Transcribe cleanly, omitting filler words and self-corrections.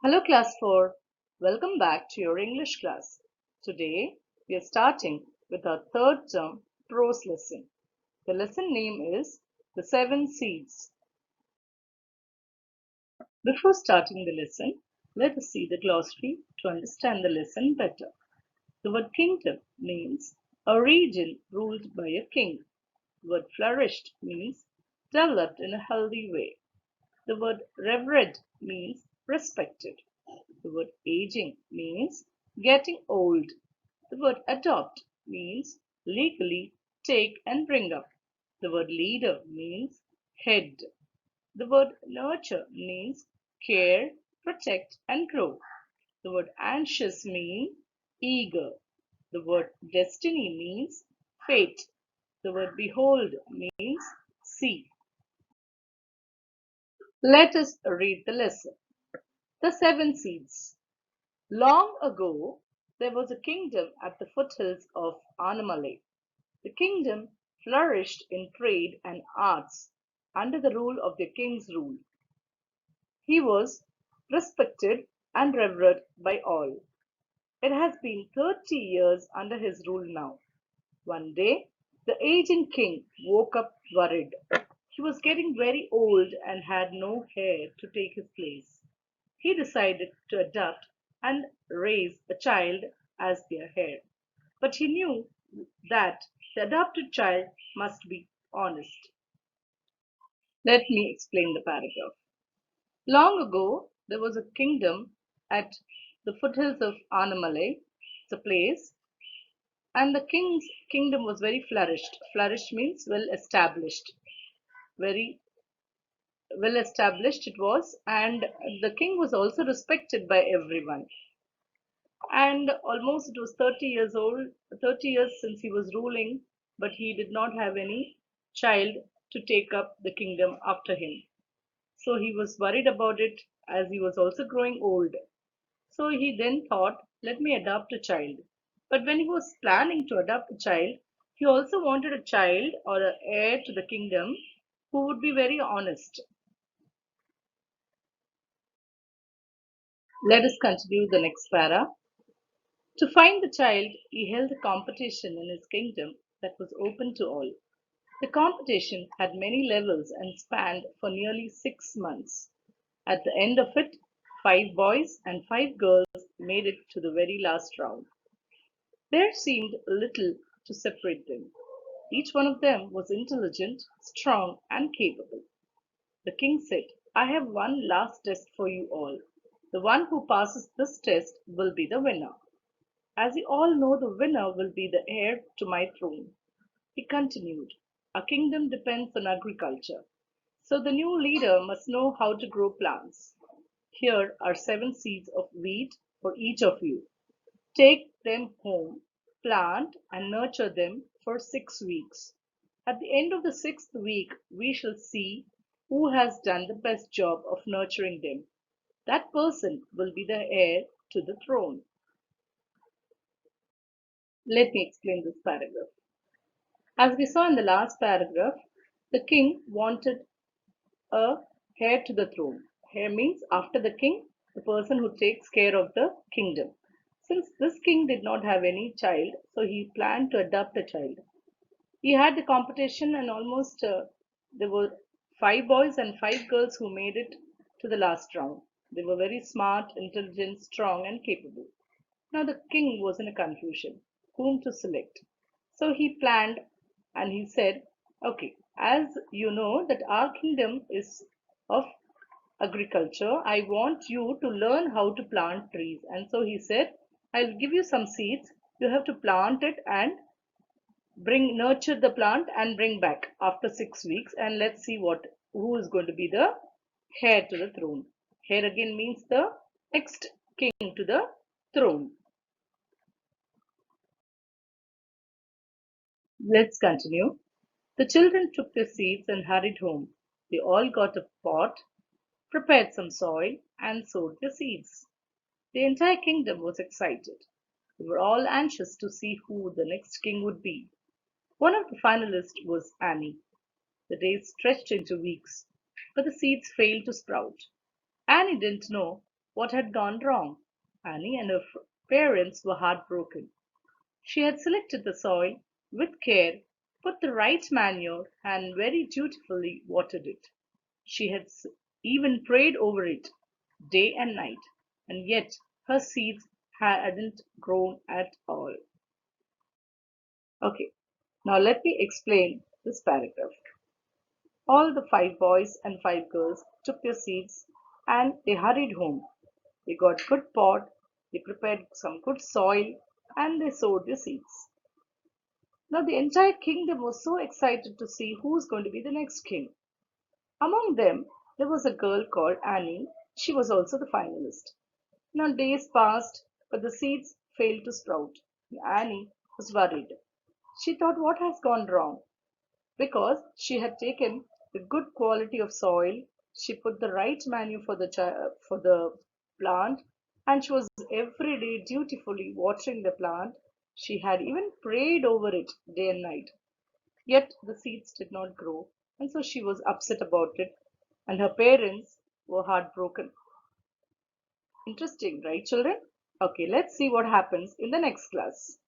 Hello, Class 4. Welcome back to your English class. Today, we are starting with our third term prose lesson. The lesson name is The Seven Seeds. Before starting the lesson, let us see the glossary to understand the lesson better. The word kingdom means a region ruled by a king. The word flourished means developed in a healthy way. The word revered means respected. The word aging means getting old. The word adopt means legally take and bring up. The word leader means head. The word nurture means care, protect, and grow. The word anxious means eager. The word destiny means fate. The word behold means see. Let us read the lesson. The seven seeds. Long ago, there was a kingdom at the foothills of Annamalai. The kingdom flourished in trade and arts under the rule of the king's rule. He was respected and revered by all. It has been 30 years under his rule now. One day, the aging king woke up worried. He was getting very old and had no heir to take his place. He decided to adopt and raise a child as their heir. But he knew that the adopted child must be honest. Let me explain the paragraph. Long ago, there was a kingdom at the foothills of Annamalai. It's a place, and the king's kingdom was very flourished. Flourished means well established. Very well established it was, and the king was also respected by everyone. And almost it was 30 years old, 30 years since he was ruling, but he did not have any child to take up the kingdom after him. So he was worried about it as he was also growing old. So he then thought, let me adopt a child. But when he was planning to adopt a child, he also wanted a child or an heir to the kingdom who would be very honest. Let us continue the next para. To find the child, he held a competition in his kingdom that was open to all. The competition had many levels and spanned for nearly 6 months. At the end of it, 5 boys and 5 girls made it to the very last round. There seemed little to separate them. Each one of them was intelligent, strong, and capable. The king said, I have one last test for you all. The one who passes this test will be the winner. As you all know, the winner will be the heir to my throne. He continued, a kingdom depends on agriculture, so the new leader must know how to grow plants. Here are 7 seeds of wheat for each of you. Take them home, plant and nurture them for 6 weeks. At the end of the 6th week, we shall see who has done the best job of nurturing them. That person will be the heir to the throne. Let me explain this paragraph. As we saw in the last paragraph, the king wanted a heir to the throne. Heir means after the king, the person who takes care of the kingdom. Since this king did not have any child, so he planned to adopt a child. He had the competition, and almost there were 5 boys and 5 girls who made it to the last round. They were very smart, intelligent, strong, and capable. Now the king was in a confusion whom to select. So he planned and he said, okay, as you know that our kingdom is of agriculture, I want you to learn how to plant trees. And so he said, I'll give you some seeds. You have to plant it and nurture the plant and bring back after 6 weeks, and let's see who is going to be the heir to the throne. Heir again means the next king to the throne. Let's continue. The children took their seeds and hurried home. They all got a pot, prepared some soil, and sowed their seeds. The entire kingdom was excited. They were all anxious to see who the next king would be. One of the finalists was Annie. The days stretched into weeks, but the seeds failed to sprout. Annie didn't know What had gone wrong? Annie and her parents were heartbroken. She had selected the soil with care, put the right manure, and very dutifully watered it. She had even prayed over it day and night, and yet her seeds hadn't grown at all. Okay, now let me explain this paragraph. All the five boys and five girls took their seats and they hurried home. They got good pot, they prepared some good soil, and they sowed their seeds. Now the entire kingdom was so excited to see who's going to be the next king. Among them, there was a girl called Annie. She was also the finalist. Now days passed, but the seeds failed to sprout. Annie was worried. She thought, what has gone wrong? Because she had taken the good quality of soil, she put the right manure for for the plant, and she was every day dutifully watering the plant. She had even prayed over it day and night. Yet the seeds did not grow, and so she was upset about it, and her parents were heartbroken. Interesting, right, children? Okay, let's see what happens in the next class.